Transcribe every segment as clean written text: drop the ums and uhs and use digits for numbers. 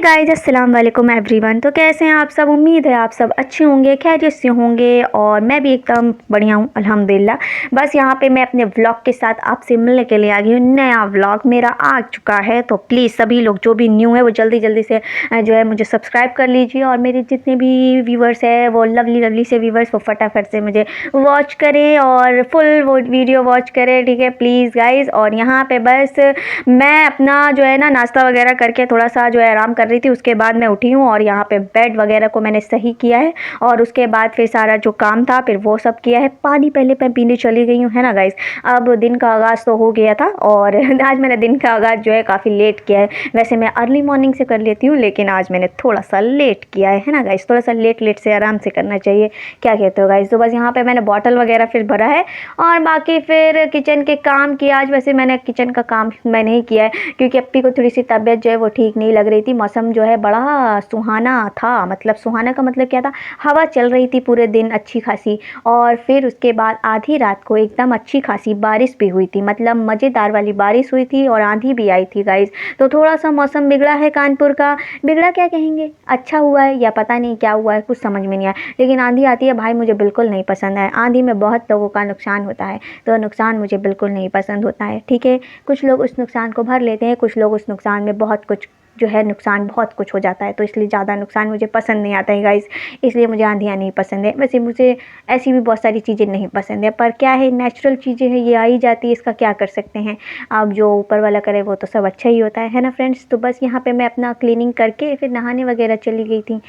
Guys, अस्सलाम वालेकुम everyone. तो कैसे हैं आप सब? उम्मीद है आप सब अच्छे होंगे, खैरियत से होंगे और मैं भी एकदम बढ़िया हूँ अल्हम्दुलिल्लाह। बस यहाँ पे मैं अपने व्लॉग के साथ आपसे मिलने के लिए आ गई हूँ। नया व्लॉग मेरा आ चुका है, तो प्लीज़ सभी लोग जो भी न्यू है वो जल्दी जल्दी से जो है मुझे सब्सक्राइब कर लीजिए और मेरे जितने भी व्यूवर्स हैं वो लवली से व्यूवर्स वो फटाफट से मुझे वॉच करें और फुल वो वीडियो वॉच करें, ठीक है प्लीज़ गाइज़। और यहाँ पर बस मैं अपना जो है ना नाश्ता वगैरह करके थोड़ा सा जो है आराम कर रही थी। उसके बाद मैं उठी हूँ और यहाँ पे बेड वगैरह को मैंने सही किया है और उसके बाद फिर सारा जो काम था फिर वो सब किया है। पानी पहले मैं पीने चली गई हूँ, है ना गाइस। अब दिन का आगाज़ तो हो गया था और आज मैंने दिन का आगाज़ जो है काफ़ी लेट किया है। वैसे मैं अर्ली मॉर्निंग से कर लेती हूँ लेकिन आज मैंने थोड़ा सा लेट किया है ना गाइस। थोड़ा सा लेट से आराम से करना चाहिए, क्या कहते हो गाइस। तो बस यहाँ पर मैंने बॉटल वगैरह फिर भरा है और बाकी फिर किचन के काम किया। आज वैसे मैंने किचन का काम मैंने ही किया है क्योंकि अप्पी को थोड़ी सी तबीयत जो है वो ठीक नहीं लग रही थी। मौसम जो है बड़ा सुहाना था, मतलब सुहाना का मतलब क्या था, हवा चल रही थी पूरे दिन अच्छी खासी और फिर उसके बाद आधी रात को एकदम अच्छी खासी बारिश भी हुई थी, मतलब मज़ेदार वाली बारिश हुई थी और आंधी भी आई थी गाइस। तो थोड़ा सा मौसम बिगड़ा है कानपुर का। बिगड़ा क्या कहेंगे, अच्छा हुआ है या पता नहीं क्या हुआ है, कुछ समझ में नहीं आया। लेकिन आंधी आती है भाई, मुझे बिल्कुल नहीं पसंद है। आंधी में बहुत लोगों का नुकसान होता है, तो नुकसान मुझे बिल्कुल नहीं पसंद होता है, ठीक है। कुछ लोग उस नुकसान को भर लेते हैं, कुछ लोग उस नुकसान में बहुत कुछ जो है नुकसान बहुत कुछ हो जाता है, तो इसलिए ज़्यादा नुकसान मुझे पसंद नहीं आता है गाइस। इसलिए मुझे आंधियाँ नहीं पसंद है। वैसे मुझे ऐसी भी बहुत सारी चीज़ें नहीं पसंद है, पर क्या है, नेचुरल चीज़ें हैं, ये आ ही जाती है, इसका क्या कर सकते हैं। अब जो ऊपर वाला करे वो तो सब अच्छा ही होता है ना फ्रेंड्स। तो बस यहाँ पे मैं अपना क्लीनिंग करके फिर नहाने वगैरह चली गई थी।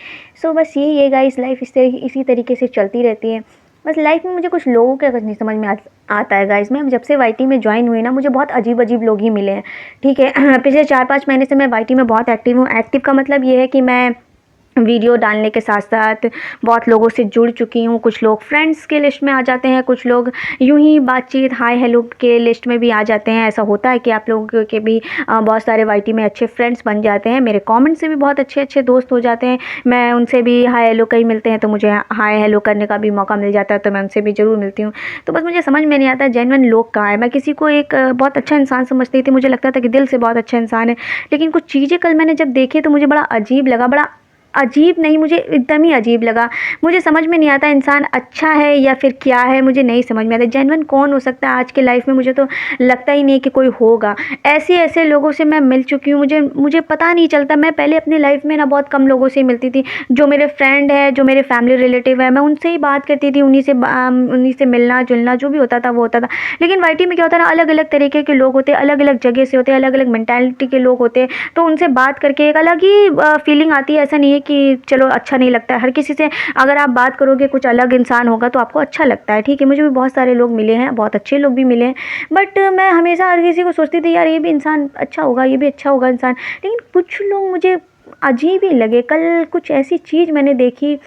सो बस यही है गाइस, लाइफ इसी तरीके से चलती रहती है। बस लाइफ में मुझे कुछ लोगों का कुछ नहीं समझ में आता है गाइस। मैं जब से वाईटी में ज्वाइन हुई ना, मुझे बहुत अजीब अजीब लोग ही मिले हैं, ठीक है। पिछले 4-5 महीने से मैं वाईटी में बहुत एक्टिव हूँ। एक्टिव का मतलब ये है कि मैं वीडियो डालने के साथ साथ बहुत लोगों से जुड़ चुकी हूँ। कुछ लोग फ्रेंड्स के लिस्ट में आ जाते हैं, कुछ लोग यूं ही बातचीत हाय हेलो के लिस्ट में भी आ जाते हैं। ऐसा होता है कि आप लोगों के भी बहुत सारे वाईटी में अच्छे फ्रेंड्स बन जाते हैं। मेरे कमेंट से भी बहुत अच्छे दोस्त हो जाते हैं। मैं उनसे भी हाय हेलो कहीं मिलते हैं तो मुझे हाय हेलो करने का भी मौका मिल जाता है, तो मैं उनसे भी ज़रूर मिलती हूँ। तो बस मुझे समझ में नहीं आता जेन्युइन लोग कहाँ है। मैं किसी को एक बहुत अच्छा इंसान समझती थी, मुझे लगता था कि दिल से बहुत अच्छा इंसान है, लेकिन कुछ चीज़ें कल मैंने जब देखी तो मुझे बड़ा अजीब लगा। बड़ा अजीब नहीं, मुझे एकदम ही अजीब लगा। मुझे समझ में नहीं आता इंसान अच्छा है या फिर क्या है, मुझे नहीं समझ में आता। जेन्युइन कौन हो सकता है आज के लाइफ में, मुझे तो लगता ही नहीं कि कोई होगा। ऐसे लोगों से मैं मिल चुकी हूँ, मुझे पता नहीं चलता। मैं पहले अपनी लाइफ में ना बहुत कम लोगों से मिलती थी। जो मेरे फ्रेंड है, जो मेरे फैमिली रिलेटिव है, मैं उनसे ही बात करती थी, उन्हीं से मिलना जुलना जो भी होता था वो होता था। लेकिन वाईटी में क्या होता है ना, अलग अलग तरीके के लोग होते हैं, अलग अलग जगह से होते हैं, अलग अलग मेंटालिटी के लोग होते हैं, तो उनसे बात करके एक अलग ही फीलिंग आती है। ऐसा नहीं है कि चलो अच्छा नहीं लगता है। हर किसी से अगर आप बात करोगे कुछ अलग इंसान होगा तो आपको अच्छा लगता है, ठीक है। मुझे भी बहुत सारे लोग मिले हैं, बहुत अच्छे लोग भी मिले हैं, बट मैं हमेशा हर किसी को सोचती थी यार ये भी इंसान अच्छा होगा, ये भी अच्छा होगा इंसान। लेकिन कुछ लोग मुझे अजीब ही लगे। कल कुछ ऐसी चीज़ मैंने देखी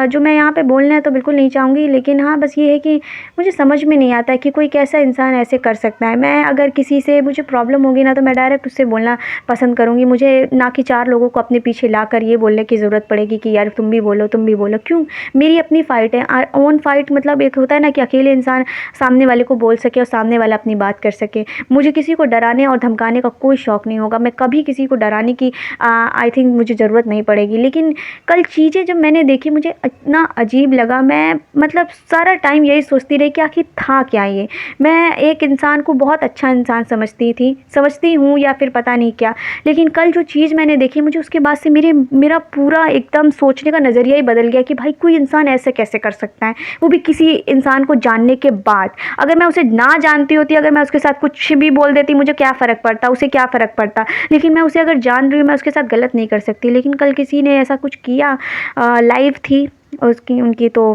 जो मैं यहाँ पे बोलना है तो बिल्कुल नहीं चाहूँगी, लेकिन हाँ बस ये है कि मुझे समझ में नहीं आता है कि कोई कैसा इंसान ऐसे कर सकता है। मैं अगर किसी से मुझे प्रॉब्लम होगी ना तो मैं डायरेक्ट उससे बोलना पसंद करूँगी, मुझे ना कि 4 लोगों को अपने पीछे ला कर ये बोलने की ज़रूरत पड़ेगी कि यार तुम भी बोलो तुम भी बोलो। क्यों, मेरी अपनी फ़ाइट है, ओन फाइट। मतलब एक होता है ना कि अकेले इंसान सामने वाले को बोल सके और सामने वाला अपनी बात कर सके। मुझे किसी को डराने और धमकाने का कोई शौक़ नहीं होगा। मैं कभी किसी को डराने की आई थिंक मुझे ज़रूरत नहीं पड़ेगी। लेकिन कल चीज़ें जब मैंने देखी मुझे इतना अजीब लगा। मैं मतलब सारा टाइम यही सोचती रही कि आखिर था क्या ये। मैं एक इंसान को बहुत अच्छा इंसान समझती हूँ या फिर पता नहीं क्या, लेकिन कल जो चीज़ मैंने देखी मुझे उसके बाद से मेरा पूरा एकदम सोचने का नज़रिया ही बदल गया कि भाई कोई इंसान ऐसे कैसे कर सकता है, वो भी किसी इंसान को जानने के बाद। अगर मैं उसे ना जानती होती, अगर मैं उसके साथ कुछ भी बोल देती, मुझे क्या फ़र्क पड़ता, उसे क्या फ़र्क पड़ता। लेकिन मैं उसे अगर जान रही हूँ, मैं उसके साथ गलत नहीं कर सकती। लेकिन कल किसी ने ऐसा कुछ किया, लाइव थी उनकी, तो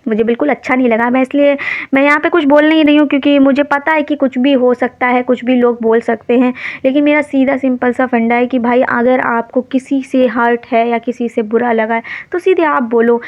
मुझे बिल्कुल अच्छा नहीं लगा। मैं यहाँ पे कुछ बोल नहीं रही हूँ क्योंकि मुझे पता है कि कुछ भी हो सकता है, कुछ भी लोग बोल सकते हैं। लेकिन मेरा सीधा सिंपल सा फंडा है कि भाई अगर आपको किसी से हर्ट है या किसी से बुरा लगा है तो सीधे आप बोलो।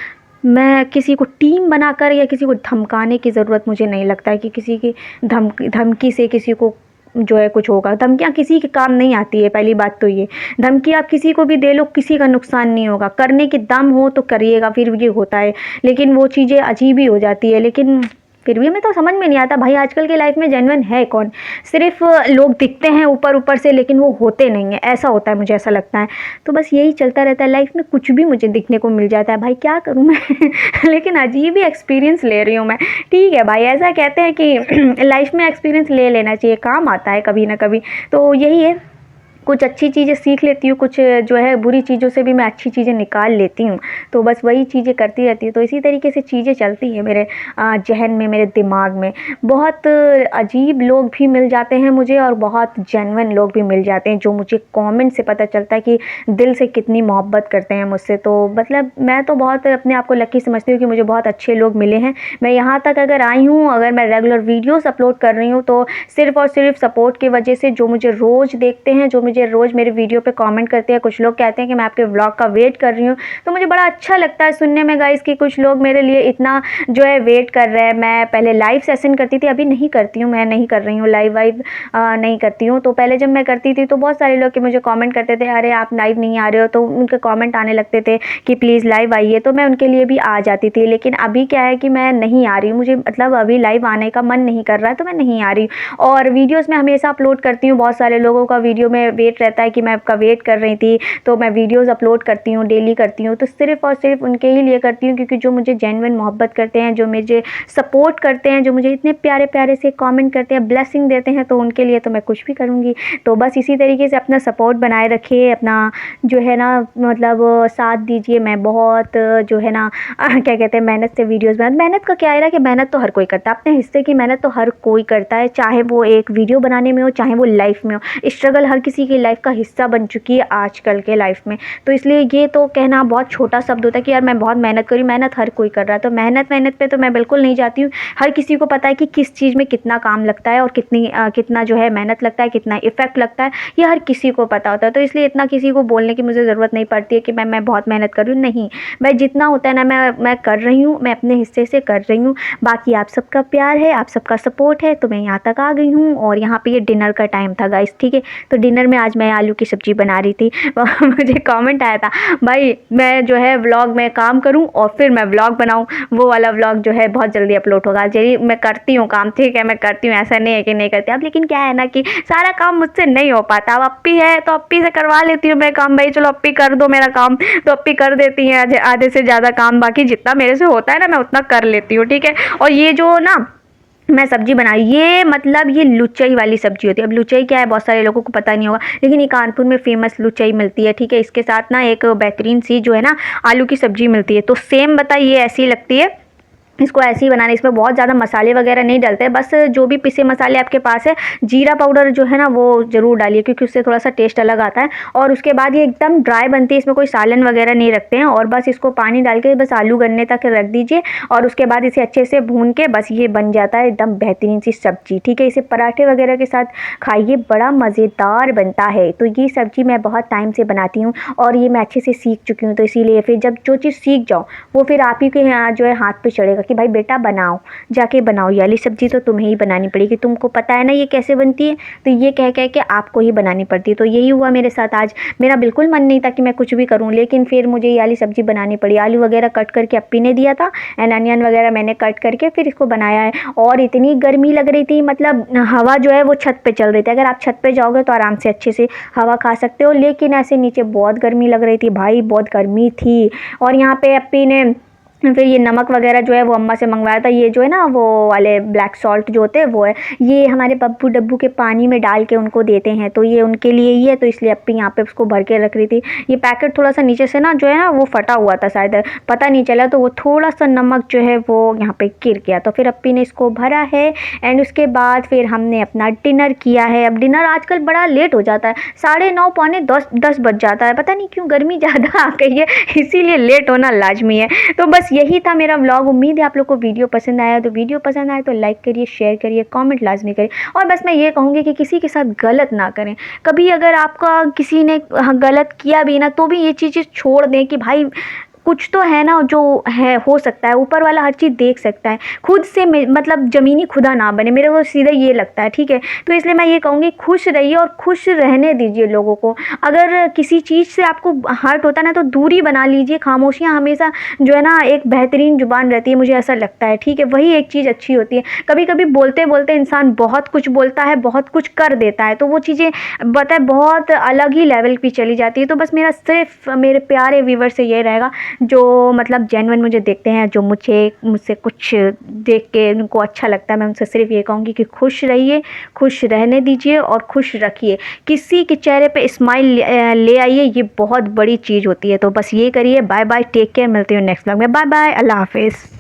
मैं किसी को टीम बनाकर या किसी को धमकाने की ज़रूरत मुझे नहीं लगता है कि किसी की धमकी से किसी को जो है कुछ होगा। धमकियाँ किसी के काम नहीं आती है, पहली बात तो ये। धमकी आप किसी को भी दे लो, किसी का नुकसान नहीं होगा। करने के दम हो तो करिएगा, फिर ये होता है। लेकिन वो चीज़ें अजीब ही हो जाती है। लेकिन फिर भी हमें तो समझ में नहीं आता भाई आजकल की लाइफ में जेन्युइन है कौन। सिर्फ लोग दिखते हैं ऊपर ऊपर से, लेकिन वो होते नहीं हैं, ऐसा होता है, मुझे ऐसा लगता है। तो बस यही चलता रहता है लाइफ में, कुछ भी मुझे दिखने को मिल जाता है भाई, क्या करूँ मैं लेकिन अजीब ही एक्सपीरियंस ले रही हूँ मैं। ठीक है भाई, ऐसा कहते हैं कि लाइफ में एक्सपीरियंस ले लेना चाहिए, काम आता है कभी ना कभी। तो यही है, कुछ अच्छी चीज़ें सीख लेती हूँ, कुछ जो है बुरी चीज़ों से भी मैं अच्छी चीज़ें निकाल लेती हूँ। तो बस वही चीज़ें करती रहती हूँ। तो इसी तरीके से चीज़ें चलती हैं मेरे ज़हन में, मेरे दिमाग में। बहुत अजीब लोग भी मिल जाते हैं मुझे और बहुत जेन्युइन लोग भी मिल जाते हैं, जो मुझे कमेंट से पता चलता है कि दिल से कितनी मोहब्बत करते हैं मुझसे। तो मतलब मैं तो बहुत अपने आप को लकी समझती हूँ कि मुझे बहुत अच्छे लोग मिले हैं। मैं यहाँ तक अगर आई हूँ, अगर मैं रेगुलर वीडियोज़ अपलोड कर रही हूँ, तो सिर्फ़ और सिर्फ सपोर्ट की वजह से, जो मुझे रोज़ देखते हैं, जो मुझे रोज़ मेरे वीडियो पे कमेंट करते हैं। कुछ लोग कहते हैं कि मैं आपके व्लॉग का वेट कर रही हूँ, तो मुझे बड़ा अच्छा लगता है सुनने में गाइस कि कुछ लोग मेरे लिए इतना जो है वेट कर रहे हैं। मैं पहले लाइव सेशन करती थी, अभी नहीं करती हूँ, मैं नहीं कर रही हूँ लाइव नहीं करती हूँ। तो पहले जब मैं करती थी तो बहुत सारे लोग के मुझे कमेंट करते थे, अरे आप लाइव नहीं आ रहे हो, तो उनके कमेंट आने लगते थे कि प्लीज़ लाइव आइए, तो मैं उनके लिए भी आ जाती थी। लेकिन अभी क्या है कि मैं नहीं आ रही हूँ, मुझे मतलब अभी लाइव आने का मन नहीं कर रहा है, तो मैं नहीं आ रही। और वीडियोज़ मैं हमेशा अपलोड करती हूँ, बहुत सारे लोगों का वीडियो में वेट रहता है कि मैं आपका वेट कर रही थी, तो मैं वीडियोज़ अपलोड करती हूँ, डेली करती हूँ। तो सिर्फ़ और सिर्फ उनके ही लिए करती हूँ, क्योंकि जो मुझे जेन्युइन मोहब्बत करते हैं, जो मुझे सपोर्ट करते हैं, जो मुझे इतने प्यारे प्यारे से कमेंट करते हैं, ब्लेसिंग देते हैं, तो उनके लिए तो मैं कुछ भी करूँगी। तो बस इसी तरीके से अपना सपोर्ट बनाए रखिए, अपना जो है ना मतलब साथ दीजिए। मैं बहुत जो है ना क्या कहते हैं, मेहनत से वीडियोज़ बना, मेहनत का क्या है ना कि मेहनत तो हर कोई करता है, अपने हिस्से की मेहनत तो हर कोई करता है, चाहे वो एक वीडियो बनाने में हो, चाहे वो लाइफ में हो। स्ट्रगल हर किसी की लाइफ का हिस्सा बन चुकी है आजकल के लाइफ में। तो इसलिए ये तो कहना बहुत छोटा शब्द होता है कि यार मैं बहुत मेहनत करी, मेहनत हर कोई कर रहा है। तो मेहनत पे तो मैं बिल्कुल नहीं जाती हूँ। हर किसी को पता है कि किस चीज़ में कितना काम लगता है और कितना जो है मेहनत लगता है, कितना इफ़ेक्ट लगता है, ये हर किसी को पता होता है। तो इसलिए इतना किसी को बोलने की मुझे ज़रूरत नहीं पड़ती है कि मैं बहुत मेहनत कर रही हूँ, नहीं। मैं जितना होता है ना मैं कर रही हूँ, मैं अपने हिस्से से कर रही हूँ। बाकी आप सबका प्यार है, आप सबका सपोर्ट है, तो मैं यहाँ तक आ गई हूँ। और यहाँ पे ये डिनर का टाइम था गाइस, ठीक है। तो डिनर में आज मैं आलू की सब्ज़ी बना रही थी। मुझे कमेंट आया था, भाई मैं जो है व्लॉग में काम करूं और फिर मैं व्लॉग बनाऊं, वो वाला व्लॉग जो है बहुत जल्दी अपलोड होगा। चलिए मैं करती हूँ काम, ठीक है, मैं करती हूँ, ऐसा नहीं है कि नहीं करती अब। लेकिन क्या है ना कि सारा काम मुझसे नहीं हो पाता। अब अप्पी है तो अप्पी से करवा लेती हूँ मैं काम, भाई चलो अप्पी कर दो मेरा काम, तो अप्पी कर देती हैं आधे से ज़्यादा काम। बाकी जितना मेरे से होता है ना मैं उतना कर लेती हूँ, ठीक है। और ये जो ना मैं सब्जी बनाई, ये मतलब ये लुचई वाली सब्जी होती है। अब लुचई क्या है बहुत सारे लोगों को पता नहीं होगा, लेकिन ये कानपुर में फेमस लुचई मिलती है, ठीक है। इसके साथ ना एक बेहतरीन सी जो है ना आलू की सब्जी मिलती है। तो सेम बताइए ऐसी लगती है, इसको ऐसे ही बनाना। इसमें बहुत ज़्यादा मसाले वगैरह नहीं डलते, बस जो भी पिसे मसाले आपके पास है, जीरा पाउडर जो है ना वो ज़रूर डालिए, क्योंकि उससे थोड़ा सा टेस्ट अलग आता है। और उसके बाद ये एकदम ड्राई बनती है, इसमें कोई सालन वगैरह नहीं रखते हैं। और बस इसको पानी डाल के बस आलू गलने तक रख दीजिए, और उसके बाद इसे अच्छे से भून के बस ये बन जाता है एकदम बेहतरीन सी सब्जी, ठीक है। इसे पराठे वगैरह के साथ खाइए, बड़ा मज़ेदार बनता है। तो ये सब्ज़ी मैं बहुत टाइम से बनाती हूँ और ये मैं अच्छे से सीख चुकी हूँ। तो इसीलिए फिर जब जो चीज़ सीख जाओ वो फिर आप ही के यहाँ जो है हाथ पे चढ़ेगा कि भाई बेटा बनाओ, जाके बनाओ, ये वाली सब्ज़ी तो तुम्हें ही बनानी पड़ेगी, तुमको पता है ना ये कैसे बनती है। तो ये कह के आपको ही बनानी पड़ती है। तो यही हुआ मेरे साथ आज। मेरा बिल्कुल मन नहीं था कि मैं कुछ भी करूँ, लेकिन फिर मुझे ये वाली सब्ज़ी बनानी पड़ी। आलू वगैरह कट करके अप्पी ने दिया था, एंड अनियन वगैरह मैंने कट करके फिर इसको बनाया है। और इतनी गर्मी लग रही थी, मतलब हवा जो है वो छत पे चल रही थी। अगर आप छत पे जाओगे तो आराम से अच्छे से हवा खा सकते हो, लेकिन ऐसे नीचे बहुत गर्मी लग रही थी भाई, बहुत गर्मी थी। और यहाँ पे अप्पी ने फिर ये नमक वगैरह जो है वो अम्मा से मंगवाया था। ये जो है ना वो वाले ब्लैक सॉल्ट जो होते हैं वो है, ये हमारे बब्बू डब्बू के पानी में डाल के उनको देते हैं, तो ये उनके लिए ही है। तो इसलिए अप्पी यहाँ पे उसको भर के रख रही थी। ये पैकेट थोड़ा सा नीचे से ना जो है ना वो फटा हुआ था, शायद पता नहीं चला, तो वो थोड़ा सा नमक जो है वो यहाँ पे गिर गया। तो फिर अप्पी ने इसको भरा है, एंड उसके बाद फिर हमने अपना डिनर किया है। अब डिनर आजकल बड़ा लेट हो जाता है, 9:30 पौने 10 बज जाता है, पता नहीं क्यों, गर्मी ज़्यादा आ गई है इसीलिए लेट होना लाजमी है। तो बस यही था मेरा व्लॉग। उम्मीद है आप लोग को वीडियो पसंद आया। तो वीडियो पसंद आए तो लाइक करिए, शेयर करिए, कमेंट लाजमी करिए। और बस मैं ये कहूँगी कि किसी के साथ गलत ना करें। कभी अगर आपका किसी ने गलत किया भी ना, तो भी ये चीज़ें छोड़ दें कि भाई कुछ तो है ना जो है, हो सकता है ऊपर वाला हर चीज़ देख सकता है, खुद से मतलब ज़मीनी खुदा ना बने, मेरे को सीधा ये लगता है, ठीक है। तो इसलिए मैं ये कहूँगी खुश रहिए और खुश रहने दीजिए लोगों को। अगर किसी चीज़ से आपको हर्ट होता है ना तो दूरी बना लीजिए। खामोशियाँ हमेशा जो है ना एक बेहतरीन ज़ुबान रहती है, मुझे ऐसा लगता है, ठीक है। वही एक चीज़ अच्छी होती है। कभी कभी बोलते बोलते इंसान बहुत कुछ बोलता है, बहुत कुछ कर देता है, तो वो चीज़ें पता है बहुत अलग ही लेवल की चली जाती है। तो बस मेरा सिर्फ मेरे प्यारे व्यूवर से ये रहेगा जो मतलब जेन्युइन मुझे देखते हैं, जो मुझसे कुछ देख के उनको अच्छा लगता है, मैं उनसे सिर्फ ये कहूँगी कि खुश रहिए, खुश रहने दीजिए और खुश रखिए। किसी के चेहरे पे स्माइल ले आइए, ये बहुत बड़ी चीज़ होती है। तो बस ये करिए। बाय बाय, टेक केयर, मिलते हैं नेक्स्ट व्लॉग में। बाय बाय, अल्लाह हाफिज़।